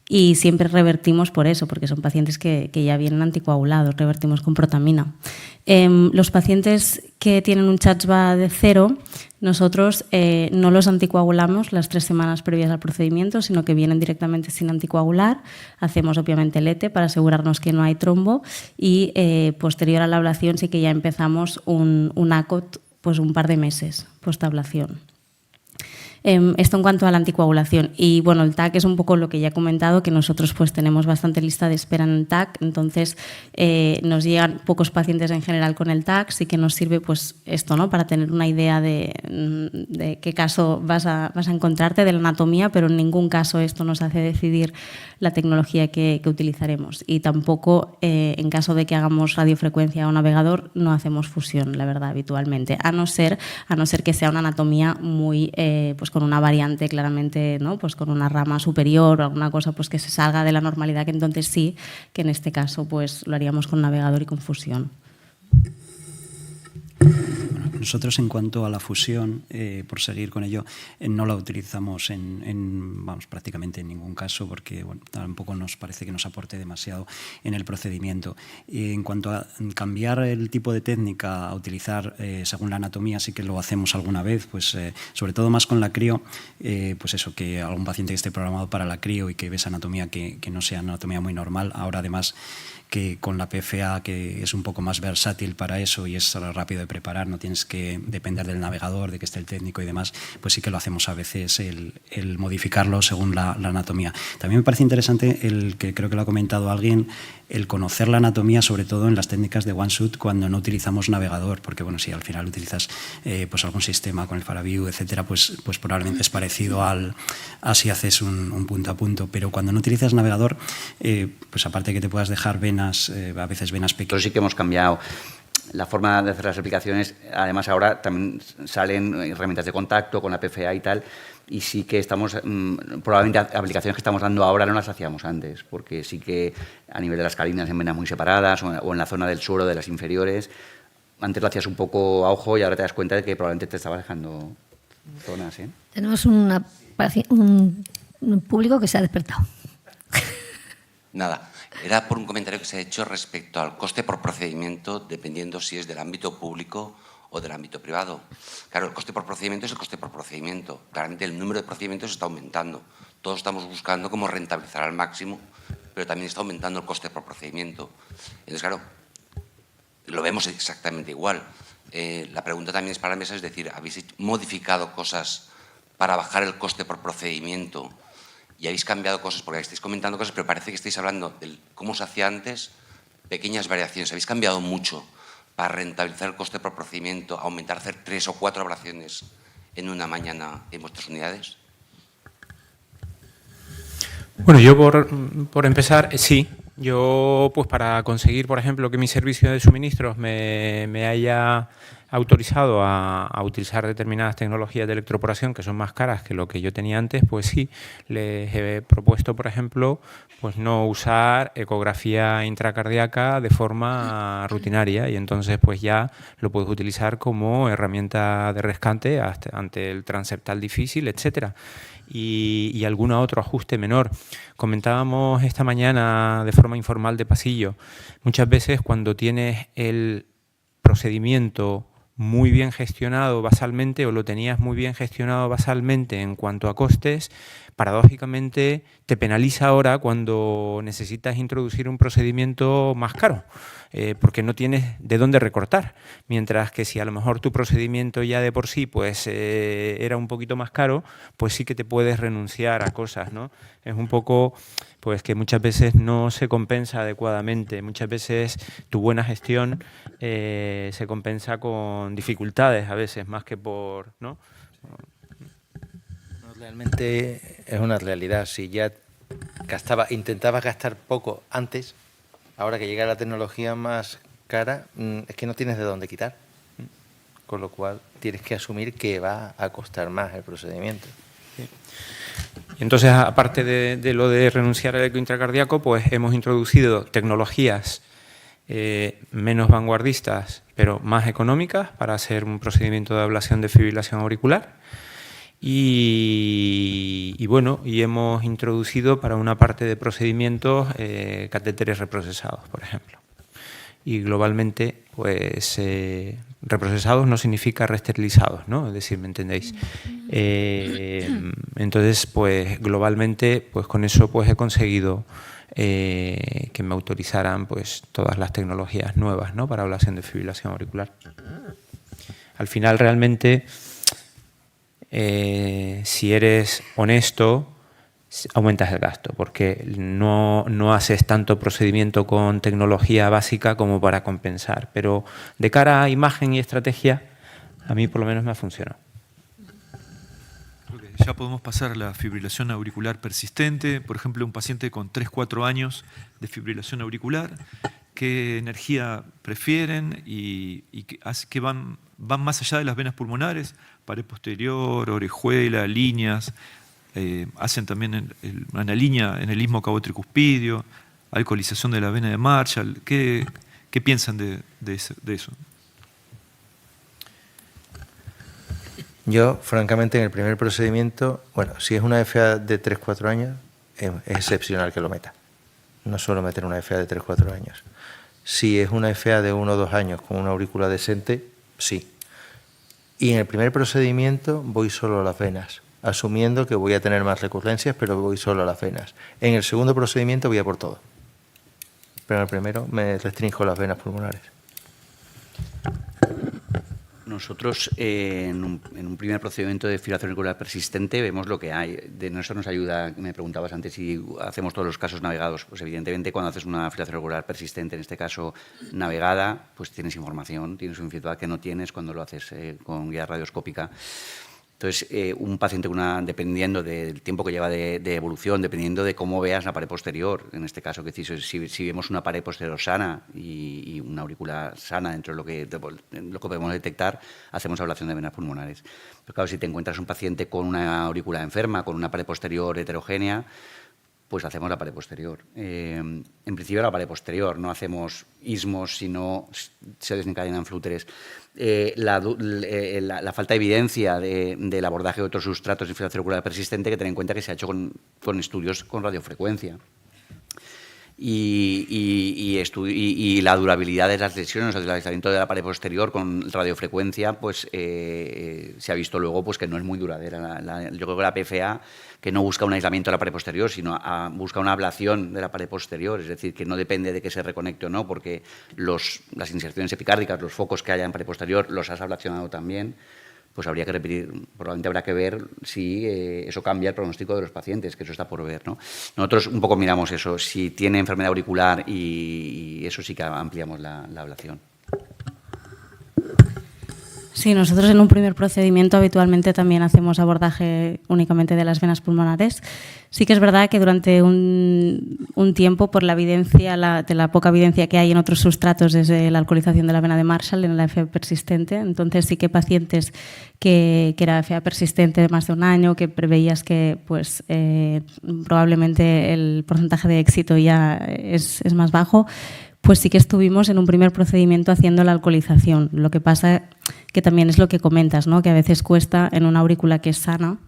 y siempre revertimos por eso, porque son pacientes que ya vienen anticoagulados, revertimos con protamina. Los pacientes que tienen un CHA2-VAS de 0, nosotros no los anticoagulamos las 3 semanas previas al procedimiento, sino que vienen directamente sin anticoagular. Hacemos obviamente el ETE para asegurarnos que no hay trombo y posterior a la ablación sí que ya empezamos un ACOT pues un par de meses postablación. Esto en cuanto a la anticoagulación. Y bueno, el TAC es un poco lo que ya he comentado, que nosotros pues tenemos bastante lista de espera en el TAC, entonces nos llegan pocos pacientes en general con el TAC, sí que nos sirve pues esto, ¿no? Para tener una idea de qué caso vas a encontrarte, de la anatomía, pero en ningún caso esto nos hace decidir la tecnología que utilizaremos. Y tampoco, en caso de que hagamos radiofrecuencia o navegador, no hacemos fusión, la verdad, habitualmente, a no ser que sea una anatomía muy pues con una variante claramente, ¿no? Pues con una rama superior o alguna cosa pues que se salga de la normalidad, que entonces sí, que en este caso pues lo haríamos con navegador y con fusión. Nosotros, en cuanto a la fusión, por seguir con ello, no la utilizamos prácticamente en ningún caso, porque bueno, tampoco nos parece que nos aporte demasiado en el procedimiento. En cuanto a cambiar el tipo de técnica a utilizar según la anatomía, sí que lo hacemos alguna vez, pues sobre todo más con la crio, pues eso, que algún paciente que esté programado para la crio y que ve esa anatomía que no sea anatomía muy normal, ahora además que con la PFA, que es un poco más versátil para eso y es rápido de preparar, no tienes que depender del navegador, de que esté el técnico y demás, pues sí que lo hacemos a veces, el modificarlo según la anatomía. También me parece interesante, el que creo que lo ha comentado alguien, el conocer la anatomía, sobre todo en las técnicas de OneShoot cuando no utilizamos navegador, porque bueno, si al final utilizas pues algún sistema con el FaraView, etcétera, pues probablemente es parecido a si haces un punto a punto, pero cuando no utilizas navegador, pues aparte que te puedas dejar venas, a veces venas pequeñas. Nosotros sí que hemos cambiado la forma de hacer las aplicaciones, además ahora también salen herramientas de contacto con la PFA y tal, y sí que estamos, probablemente aplicaciones que estamos dando ahora no las hacíamos antes, porque sí que a nivel de las calinas en venas muy separadas o en la zona del suelo de las inferiores, antes lo hacías un poco a ojo y ahora te das cuenta de que probablemente te estabas dejando zonas, ¿eh? Tenemos un público que se ha despertado. Nada, era por un comentario que se ha hecho respecto al coste por procedimiento, dependiendo si es del ámbito público o del ámbito privado. Claro, el coste por procedimiento es el coste por procedimiento. Claramente el número de procedimientos está aumentando. Todos estamos buscando cómo rentabilizar al máximo, pero también está aumentando el coste por procedimiento. Entonces, claro, lo vemos exactamente igual. La pregunta también es para la mesa, es decir, ¿habéis modificado cosas para bajar el coste por procedimiento? Y habéis cambiado cosas, porque estáis comentando cosas, pero parece que estáis hablando de cómo se hacía antes, pequeñas variaciones. ¿Habéis cambiado mucho para rentabilizar el coste por procedimiento, aumentar, hacer 3 o 4 ablaciones en una mañana en vuestras unidades? Bueno, yo por empezar, sí. Yo, pues para conseguir, por ejemplo, que mi servicio de suministros me haya autorizado a utilizar determinadas tecnologías de electroporación que son más caras que lo que yo tenía antes, pues sí, les he propuesto, por ejemplo, pues no usar ecografía intracardíaca de forma rutinaria y entonces pues ya lo puedes utilizar como herramienta de rescate ante el transeptal difícil, etcétera. Y algún otro ajuste menor. Comentábamos esta mañana de forma informal de pasillo, muchas veces cuando tienes el procedimiento muy bien gestionado basalmente o lo tenías muy bien gestionado basalmente en cuanto a costes, paradójicamente te penaliza ahora cuando necesitas introducir un procedimiento más caro, porque no tienes de dónde recortar, mientras que si a lo mejor tu procedimiento ya de por sí pues era un poquito más caro, pues sí que te puedes renunciar a cosas, ¿no? Es un poco pues que muchas veces no se compensa adecuadamente, muchas veces tu buena gestión se compensa con dificultades a veces, más que por, ¿no? Realmente es una realidad. Si ya intentabas gastar poco antes, ahora que llega la tecnología más cara, es que no tienes de dónde quitar. Con lo cual tienes que asumir que va a costar más el procedimiento. Sí. Y entonces, aparte de lo de renunciar al eco intracardíaco, pues hemos introducido tecnologías menos vanguardistas, pero más económicas para hacer un procedimiento de ablación de fibrilación auricular. Y bueno, y hemos introducido para una parte de procedimientos catéteres reprocesados, por ejemplo. Y globalmente, pues reprocesados no significa reesterilizados, ¿no? Es decir, ¿me entendéis? Entonces, pues globalmente, pues con eso pues he conseguido que me autorizaran pues todas las tecnologías nuevas, ¿no? Para ablación de fibrilación auricular. Al final, realmente, si eres honesto, aumentas el gasto, porque no haces tanto procedimiento con tecnología básica como para compensar. Pero de cara a imagen y estrategia, a mí por lo menos me ha funcionado. Creo que ya podemos pasar a la fibrilación auricular persistente. Por ejemplo, un paciente con 3-4 años de fibrilación auricular, ¿qué energía prefieren y que van más allá de las venas pulmonares? Pared posterior, orejuela, líneas, hacen también una línea en el istmo cabo-tricuspidio, alcoholización de la vena de Marshall. ¿Qué piensan de eso? Yo, francamente, en el primer procedimiento, bueno, si es una FA de 3-4 años, es excepcional que lo meta. No suelo meter una FA de 3-4 años. Si es una FA de 1 o 2 años con una aurícula decente, sí. Y en el primer procedimiento voy solo a las venas, asumiendo que voy a tener más recurrencias, pero voy solo a las venas. En el segundo procedimiento voy a por todo. Pero en el primero me restringo las venas pulmonares. Nosotros, en un primer procedimiento de fibrilación auricular persistente, vemos lo que hay. De eso nos ayuda, me preguntabas antes si hacemos todos los casos navegados. Pues evidentemente cuando haces una fibrilación auricular persistente, en este caso navegada, pues tienes información, tienes un feedback que no tienes cuando lo haces con guía radioscópica. Entonces, un paciente dependiendo del tiempo que lleva de evolución, dependiendo de cómo veas la pared posterior, en este caso, que si vemos una pared posterior sana y una aurícula sana dentro de lo que podemos detectar, hacemos ablación de venas pulmonares. Pero claro, si te encuentras un paciente con una aurícula enferma, con una pared posterior heterogénea, pues hacemos la pared posterior. En principio la pared posterior, no hacemos ismos si no se desencadenan flúteres. La falta de evidencia del abordaje de otros sustratos de infiltración auricular persistente, que tener en cuenta que se ha hecho con estudios con radiofrecuencia. Y la durabilidad de las lesiones, el aislamiento de la pared posterior con radiofrecuencia, pues se ha visto luego pues, que no es muy duradera. Yo creo que la PFA, que no busca un aislamiento de la pared posterior, sino busca una ablación de la pared posterior, es decir, que no depende de que se reconecte o no, porque las inserciones epicárdicas, los focos que haya en pared posterior, los has ablacionado también. Pues habría que repetir, probablemente habrá que ver si eso cambia el pronóstico de los pacientes, que eso está por ver, ¿no? Nosotros un poco miramos eso, si tiene enfermedad auricular y eso sí que ampliamos la ablación. Sí, nosotros en un primer procedimiento habitualmente también hacemos abordaje únicamente de las venas pulmonares. Sí que es verdad que durante un tiempo, por la evidencia, de la poca evidencia que hay en otros sustratos desde la alcoholización de la vena de Marshall en la FA persistente, entonces sí que pacientes que era FA persistente de más de un año, que preveías que pues, probablemente el porcentaje de éxito ya es más bajo, pues sí que estuvimos en un primer procedimiento haciendo la alcoholización. Lo que pasa que también es lo que comentas, ¿no? Que a veces cuesta en una aurícula que es sana,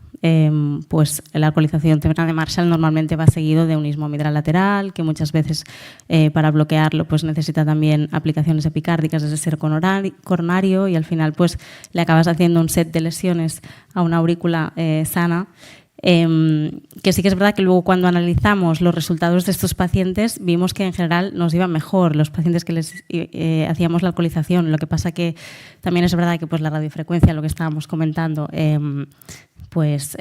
pues la alcoholización de vena de Marshall normalmente va seguido de un ismo midral lateral, que muchas veces para bloquearlo pues necesita también aplicaciones epicárdicas desde ser coronario y al final pues le acabas haciendo un set de lesiones a una aurícula sana. Que sí que es verdad que luego cuando analizamos los resultados de estos pacientes vimos que en general nos iban mejor los pacientes que les hacíamos la alcoholización. Lo que pasa que también es verdad que pues la radiofrecuencia, lo que estábamos comentando, pues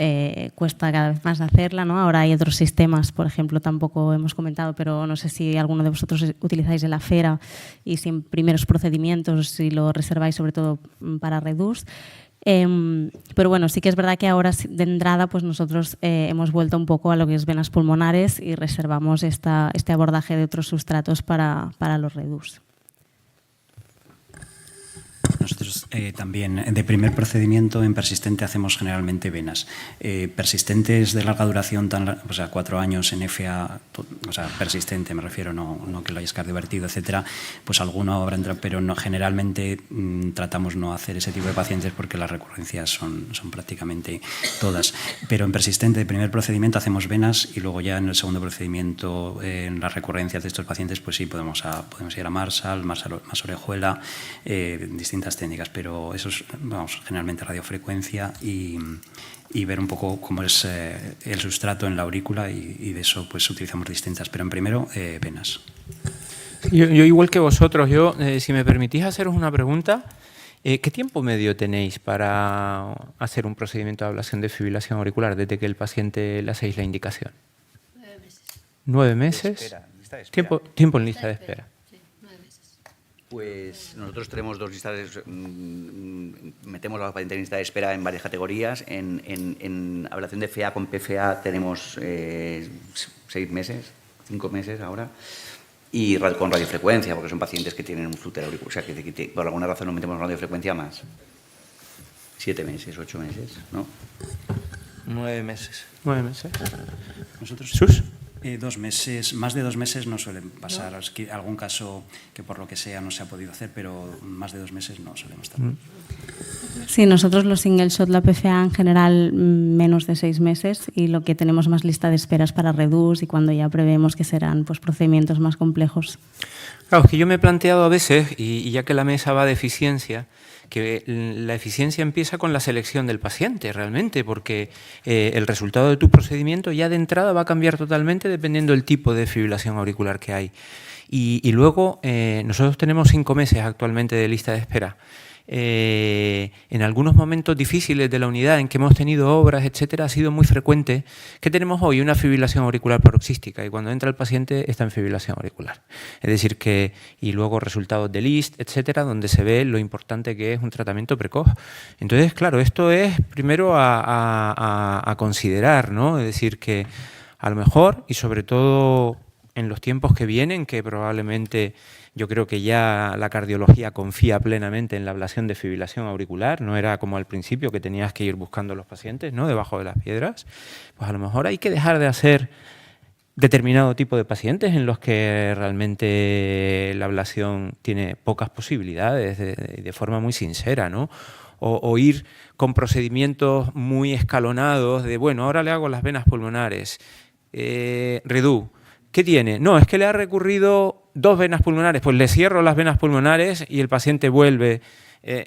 cuesta cada vez más hacerla, ¿no? Ahora hay otros sistemas, por ejemplo, tampoco hemos comentado, pero no sé si alguno de vosotros utilizáis el Afera y si en primeros procedimientos, si lo reserváis sobre todo para Reduce. Pero bueno, sí que es verdad que ahora de entrada pues nosotros hemos vuelto un poco a lo que es venas pulmonares y reservamos este abordaje de otros sustratos para los Reduce. Nosotros también de primer procedimiento en persistente hacemos generalmente venas. Persistentes de larga duración, o sea, 4 años en FA, o sea, persistente me refiero, no que lo hayas cardiovertido, etcétera, pues alguno habrá entrado, pero no, generalmente tratamos no hacer ese tipo de pacientes porque las recurrencias son prácticamente todas. Pero en persistente de primer procedimiento hacemos venas y luego ya en el segundo procedimiento, en las recurrencias de estos pacientes, pues sí, podemos ir a Marshall, más orejuela, distintas técnicas, pero eso es, vamos, generalmente radiofrecuencia y ver un poco cómo es el sustrato en la aurícula y de eso pues utilizamos distintas, pero en primero venas. Yo igual que vosotros, si me permitís haceros una pregunta, ¿qué tiempo medio tenéis para hacer un procedimiento de ablación de fibrilación auricular desde que el paciente le hacéis la indicación? 9 meses. 9 meses. Lista de espera. Tiempo en lista de espera. Pues nosotros tenemos 2 listas, metemos a los pacientes en lista de espera en varias categorías. En ablación de FA con PFA tenemos 6 meses, 5 meses ahora, y con radiofrecuencia, porque son pacientes que tienen un flúter auricular, o sea, que por alguna razón nos metemos radiofrecuencia más. 7 meses, 8 meses, ¿no? 9 meses. 9 meses. Nosotros, ¿Sus? 2 meses, más de 2 meses no suelen pasar. ¿No? Es que algún caso que por lo que sea no se ha podido hacer, pero más de 2 meses no solemos estar. Sí, nosotros los single shot, la PFA en general menos de 6 meses y lo que tenemos más lista de esperas para Reduce y cuando ya prevemos que serán pues, procedimientos más complejos. Claro, es que yo me he planteado a veces, y ya que la mesa va de eficiencia, que la eficiencia empieza con la selección del paciente realmente, porque el resultado de tu procedimiento ya de entrada va a cambiar totalmente dependiendo del tipo de fibrilación auricular que hay. Y luego nosotros tenemos 5 meses actualmente de lista de espera. en algunos momentos difíciles de la unidad en que hemos tenido obras, etcétera, ha sido muy frecuente que tenemos hoy una fibrilación auricular paroxística y cuando entra el paciente está en fibrilación auricular. Es decir, que y luego resultados de LIST, etcétera, donde se ve lo importante que es un tratamiento precoz. Entonces, claro, esto es primero a considerar, ¿no? Es decir, que a lo mejor, y sobre todo en los tiempos que vienen, que probablemente yo creo que ya la cardiología confía plenamente en la ablación de fibrilación auricular, no era como al principio que tenías que ir buscando a los pacientes, ¿no?, debajo de las piedras, pues a lo mejor hay que dejar de hacer determinado tipo de pacientes en los que realmente la ablación tiene pocas posibilidades, de forma muy sincera, ¿no? O ir con procedimientos muy escalonados de, bueno, ahora le hago las venas pulmonares, Redu, ¿qué tiene? No, es que le ha recurrido 2 venas pulmonares, pues le cierro las venas pulmonares y el paciente vuelve.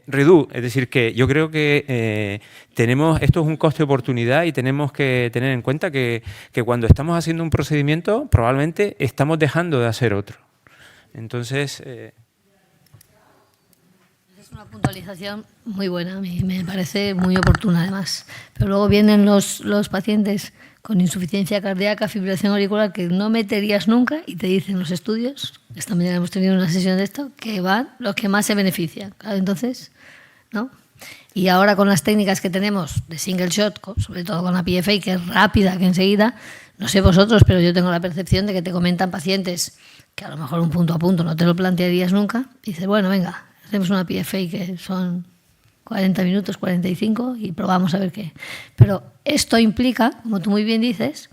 Redu, es decir, que yo creo que esto es un coste de oportunidad y tenemos que tener en cuenta que cuando estamos haciendo un procedimiento probablemente estamos dejando de hacer otro. Entonces... Es una puntualización muy buena, me parece muy oportuna además. Pero luego vienen los pacientes con insuficiencia cardíaca, fibrilación auricular, que no meterías nunca y te dicen los estudios, esta mañana hemos tenido una sesión de esto, que van los que más se benefician. Claro, entonces, ¿no? Y ahora con las técnicas que tenemos de single shot, sobre todo con la PFA, que es rápida, que enseguida, no sé vosotros, pero yo tengo la percepción de que te comentan pacientes que a lo mejor un punto a punto no te lo plantearías nunca, y dices, bueno, venga, hacemos una PFA que son 40 minutos, 45 y probamos a ver qué. Pero esto implica, como tú muy bien dices,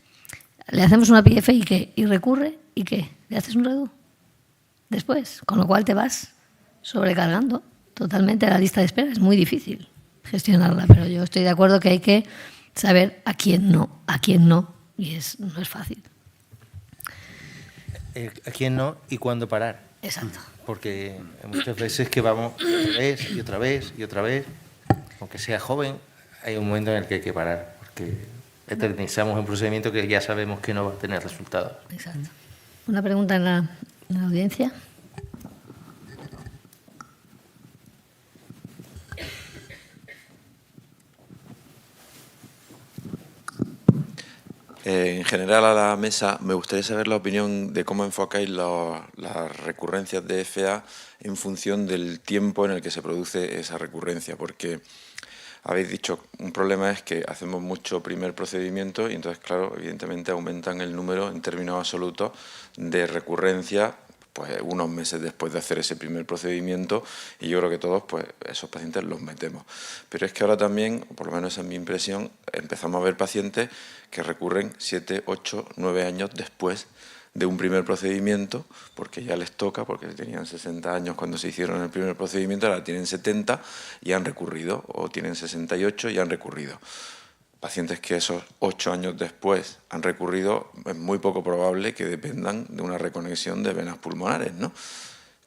le hacemos una PFA y ¿qué? Y recurre y ¿qué? Le haces un redu después, con lo cual te vas sobrecargando totalmente la lista de espera. Es muy difícil gestionarla, pero yo estoy de acuerdo que hay que saber a quién no, y no es fácil. A quién no y cuándo parar. Exacto. Porque muchas veces que vamos otra vez y otra vez y otra vez, aunque sea joven, hay un momento en el que hay que parar, porque eternizamos un procedimiento que ya sabemos que no va a tener resultados. Exacto. Una pregunta en la audiencia. En general a la mesa me gustaría saber la opinión de cómo enfocáis las recurrencias de FA en función del tiempo en el que se produce esa recurrencia, porque habéis dicho, un problema es que hacemos mucho primer procedimiento y entonces, claro, evidentemente aumentan el número en términos absolutos de recurrencia pues unos meses después de hacer ese primer procedimiento, y yo creo que todos pues esos pacientes los metemos. Pero es que ahora también, por lo menos en mi impresión, empezamos a ver pacientes que recurren 7, 8, 9 años después de un primer procedimiento, porque ya les toca, porque tenían 60 años cuando se hicieron el primer procedimiento, ahora tienen 70 y han recurrido, o tienen 68 y han recurrido. Pacientes que esos 8 años después han recurrido, es muy poco probable que dependan de una reconexión de venas pulmonares, ¿no?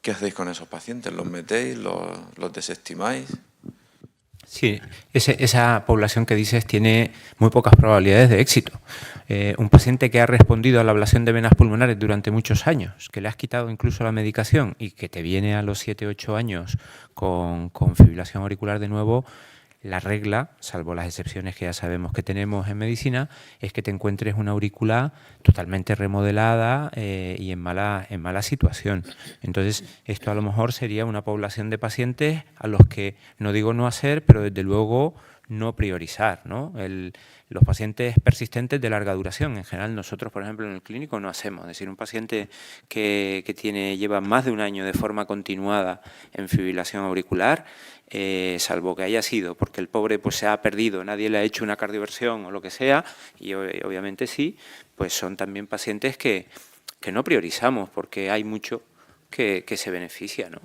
¿Qué hacéis con esos pacientes? ¿Los metéis? ¿Los desestimáis? Sí, esa población que dices tiene muy pocas probabilidades de éxito. Un paciente que ha respondido a la ablación de venas pulmonares durante muchos años, que le has quitado incluso la medicación y que te viene a los 7 o 8 años con fibrilación auricular de nuevo, la regla, salvo las excepciones que ya sabemos que tenemos en medicina, es que te encuentres una aurícula totalmente remodelada y en mala situación. Entonces, esto a lo mejor sería una población de pacientes a los que, no digo no hacer, pero desde luego no priorizar, ¿no? Los pacientes persistentes de larga duración, en general nosotros, por ejemplo, en el clínico no hacemos. Es decir, un paciente que lleva más de un año de forma continuada en fibrilación auricular, salvo que haya sido porque el pobre pues se ha perdido, nadie le ha hecho una cardioversión o lo que sea, y obviamente sí, pues son también pacientes que no priorizamos porque hay mucho que se beneficia, ¿no?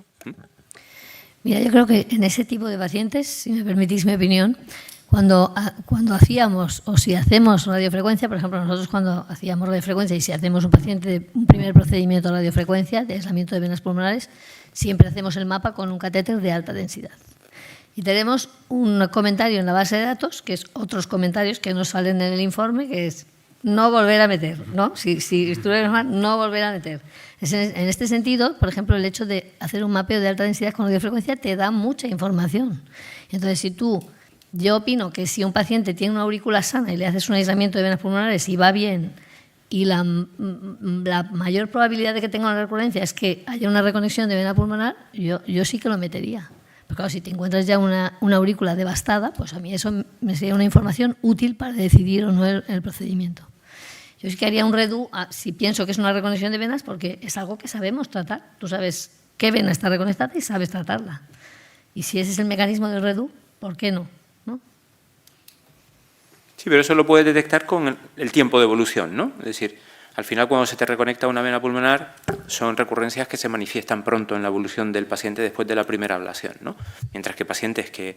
Mira, yo creo que en ese tipo de pacientes, si me permitís mi opinión, cuando hacíamos o si hacemos radiofrecuencia, por ejemplo, nosotros cuando hacíamos radiofrecuencia y si hacemos un paciente de un primer procedimiento de radiofrecuencia, de aislamiento de venas pulmonares, siempre hacemos el mapa con un catéter de alta densidad. Y tenemos un comentario en la base de datos, que es otros comentarios que no salen en el informe, que es no volver a meter, ¿no? Si estuviera mal, no volver a meter. En este sentido, por ejemplo, el hecho de hacer un mapeo de alta densidad con radiofrecuencia te da mucha información. Entonces, yo opino que si un paciente tiene una aurícula sana y le haces un aislamiento de venas pulmonares y va bien, y la mayor probabilidad de que tenga una recurrencia es que haya una reconexión de vena pulmonar, yo sí que lo metería. Pero claro, si te encuentras ya una aurícula devastada, pues a mí eso me sería una información útil para decidir o no el procedimiento. Yo sí que haría un redu si pienso que es una reconexión de venas, porque es algo que sabemos tratar. Tú sabes qué vena está reconectada y sabes tratarla. Y si ese es el mecanismo del redu, ¿por qué no? Sí, pero eso lo puedes detectar con el tiempo de evolución, ¿no? Es decir, al final cuando se te reconecta una vena pulmonar son recurrencias que se manifiestan pronto en la evolución del paciente después de la primera ablación, ¿no? Mientras que pacientes que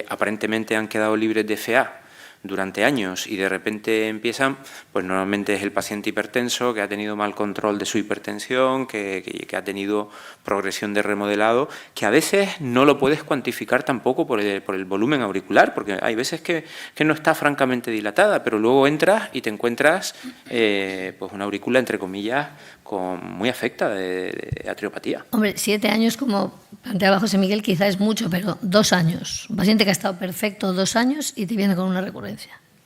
aparentemente han quedado libres de FA durante años y de repente empiezan, pues normalmente es el paciente hipertenso que ha tenido mal control de su hipertensión, que ha tenido progresión de remodelado, que a veces no lo puedes cuantificar tampoco por el volumen auricular, porque hay veces que no está francamente dilatada, pero luego entras y te encuentras pues una aurícula, entre comillas, muy afecta de atriopatía. Hombre, 7 años, como planteaba José Miguel, quizá es mucho, pero 2 años. Un paciente que ha estado perfecto 2 años y te viene con una recurrencia.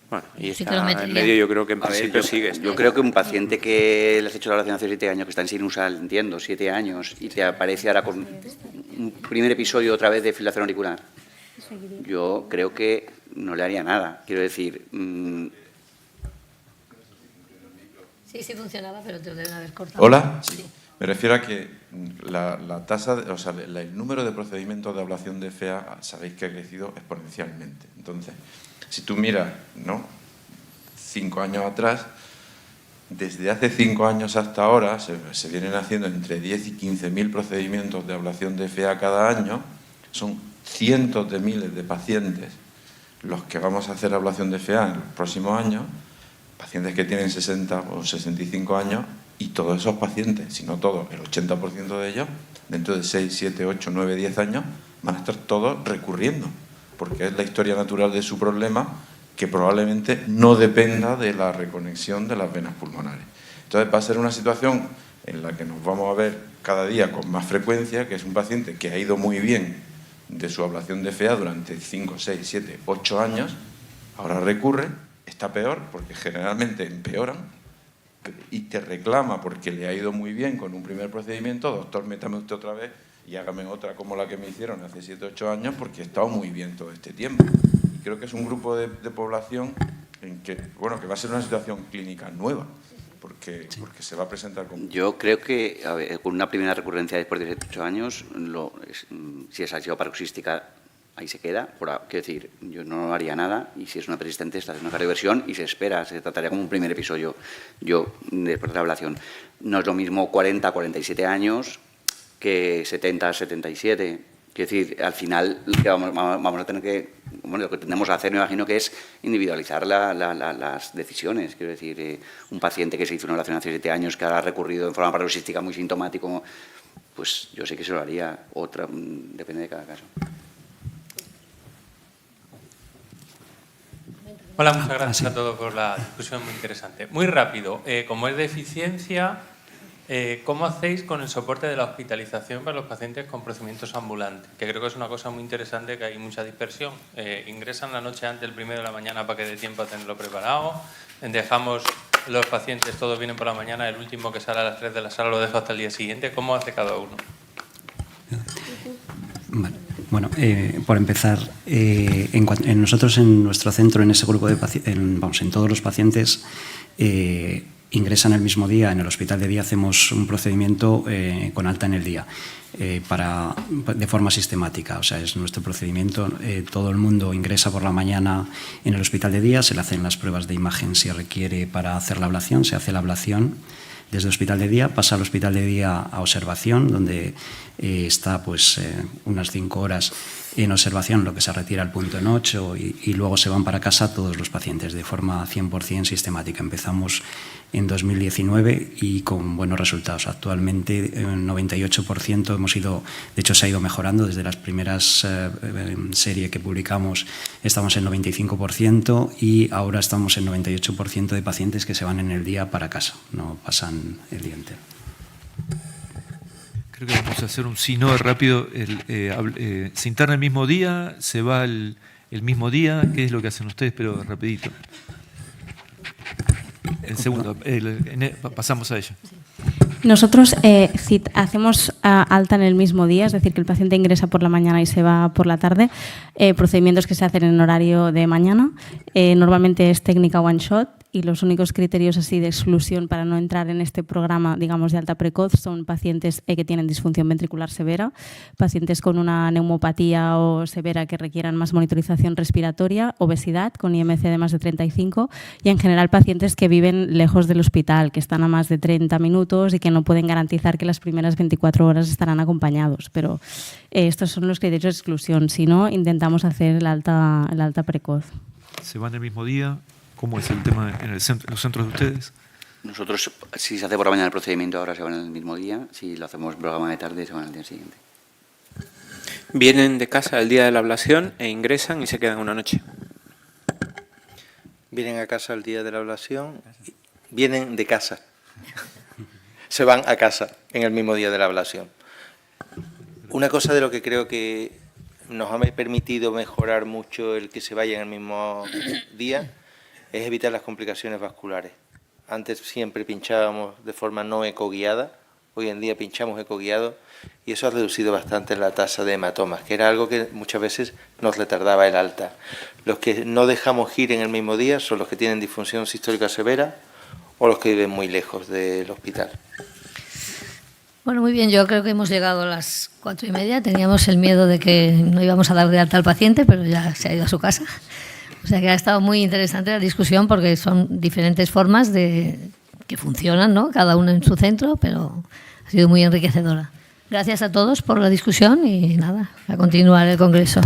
Bueno, y sí está en medio, yo creo que en principio sigues. Yo creo que un paciente que le has hecho la ablación hace 7 años, que está en sinusal, entiendo, 7 años, y te aparece ahora con un primer episodio otra vez de fibrilación auricular, yo creo que no le haría nada. Quiero decir... Sí funcionaba, pero te lo deben haber cortado. ¿Hola? Sí. Me refiero a que la tasa, el número de procedimientos de ablación de FA, sabéis que ha crecido exponencialmente. Entonces, si tú miras, ¿no?, 5 años atrás, desde hace 5 años hasta ahora se vienen haciendo entre 10 y 15.000 procedimientos de ablación de FA cada año. Son cientos de miles de pacientes los que vamos a hacer ablación de FA en los próximos años, pacientes que tienen 60 o 65 años, y todos esos pacientes, si no todos, el 80% de ellos, dentro de 6, 7, 8, 9, 10 años, van a estar todos recurriendo, porque es la historia natural de su problema, que probablemente no dependa de la reconexión de las venas pulmonares. Entonces va a ser una situación en la que nos vamos a ver cada día con más frecuencia, que es un paciente que ha ido muy bien de su ablación de FA durante 5, 6, 7, 8 años, ahora recurre, está peor, porque generalmente empeoran, y te reclama porque le ha ido muy bien con un primer procedimiento: doctor, métame usted otra vez y hágame otra como la que me hicieron hace 7 o 8 años, porque he estado muy bien todo este tiempo. Y creo que es un grupo de población en que, bueno, que va a ser una situación clínica nueva, porque se va a presentar con... Yo creo que, a ver, con una primera recurrencia después de 7 o 8 años, si es paroxística, ahí se queda. Quiero decir, yo no haría nada, y si es una persistente, está haciendo una cardioversión y se espera, se trataría como un primer episodio. Yo, después de la ablación, no es lo mismo 40, 47 años que 70, 77. Quiero decir, al final vamos a tener que, bueno, lo que tendremos que hacer, me imagino, que es individualizar las decisiones. Quiero decir, un paciente que se hizo una ablación hace 7 años, que ha recurrido en forma paroxística muy sintomático, pues yo sé que se lo haría. Otra, depende de cada caso. Hola, muchas gracias a todos por la discusión muy interesante. Muy rápido, como es de eficiencia, ¿cómo hacéis con el soporte de la hospitalización para los pacientes con procedimientos ambulantes? Que creo que es una cosa muy interesante, que hay mucha dispersión. ¿Ingresan la noche antes, el 1 de la mañana, para que dé tiempo a tenerlo preparado? ¿Dejamos los pacientes, todos vienen por la mañana, el último que sale a las 3 de la sala lo dejo hasta el día siguiente? ¿Cómo hace cada uno? Vale. Bueno, por empezar, nosotros en nuestro centro, en ese grupo de pacientes, en todos los pacientes, ingresan el mismo día. En el hospital de día hacemos un procedimiento con alta en el día, de forma sistemática. O sea, es nuestro procedimiento. Todo el mundo ingresa por la mañana en el hospital de día, se le hacen las pruebas de imagen si requiere para hacer la ablación, se hace la ablación. Desde el hospital de día pasa al hospital de día a observación, donde está pues unas 5 horas en observación, lo que se retira al punto en 8 y luego se van para casa todos los pacientes de forma 100% sistemática. Empezamos en 2019 y con buenos resultados. Actualmente, en 98% hemos ido, de hecho se ha ido mejorando desde las primeras series que publicamos, estamos en 95% y ahora estamos en 98% de pacientes que se van en el día para casa, no pasan el día entero. Creo que vamos a hacer un sí no rápido. Se interna el mismo día, se va el mismo día. ¿Qué es lo que hacen ustedes? Pero rapidito. El segundo, pasamos a ella. Nosotros hacemos alta en el mismo día, es decir, que el paciente ingresa por la mañana y se va por la tarde. Procedimientos que se hacen en horario de mañana. Normalmente es técnica one shot. Y los únicos criterios así de exclusión para no entrar en este programa, digamos, de alta precoz son pacientes que tienen disfunción ventricular severa, pacientes con una neumopatía o severa que requieran más monitorización respiratoria, obesidad con IMC de más de 35 y en general pacientes que viven lejos del hospital, que están a más de 30 minutos y que no pueden garantizar que las primeras 24 horas estarán acompañados. Pero estos son los criterios de exclusión. Si no, intentamos hacer el alta precoz. ¿Se van el mismo día? ¿Cómo es el tema en los centros de ustedes? Nosotros, si se hace por la mañana el procedimiento, ahora se van el mismo día. Si lo hacemos en programa de tarde, se van al día siguiente. Vienen de casa el día de la ablación e ingresan y se quedan una noche. Vienen a casa el día de la ablación, vienen de casa. Se van a casa en el mismo día de la ablación. Una cosa de lo que creo que nos ha permitido mejorar mucho el que se vaya en el mismo día es evitar las complicaciones vasculares. Antes siempre pinchábamos de forma no ecoguiada, hoy en día pinchamos ecoguiado y eso ha reducido bastante la tasa de hematomas, que era algo que muchas veces nos retardaba el alta. Los que no dejamos ir en el mismo día son los que tienen disfunción sistólica severa o los que viven muy lejos del hospital. Bueno, muy bien, yo creo que hemos llegado a las 4:30. Teníamos el miedo de que no íbamos a dar de alta al paciente, pero ya se ha ido a su casa. O sea que ha estado muy interesante la discusión porque son diferentes formas que funcionan, ¿no? Cada uno en su centro, pero ha sido muy enriquecedora. Gracias a todos por la discusión y nada, a continuar el congreso.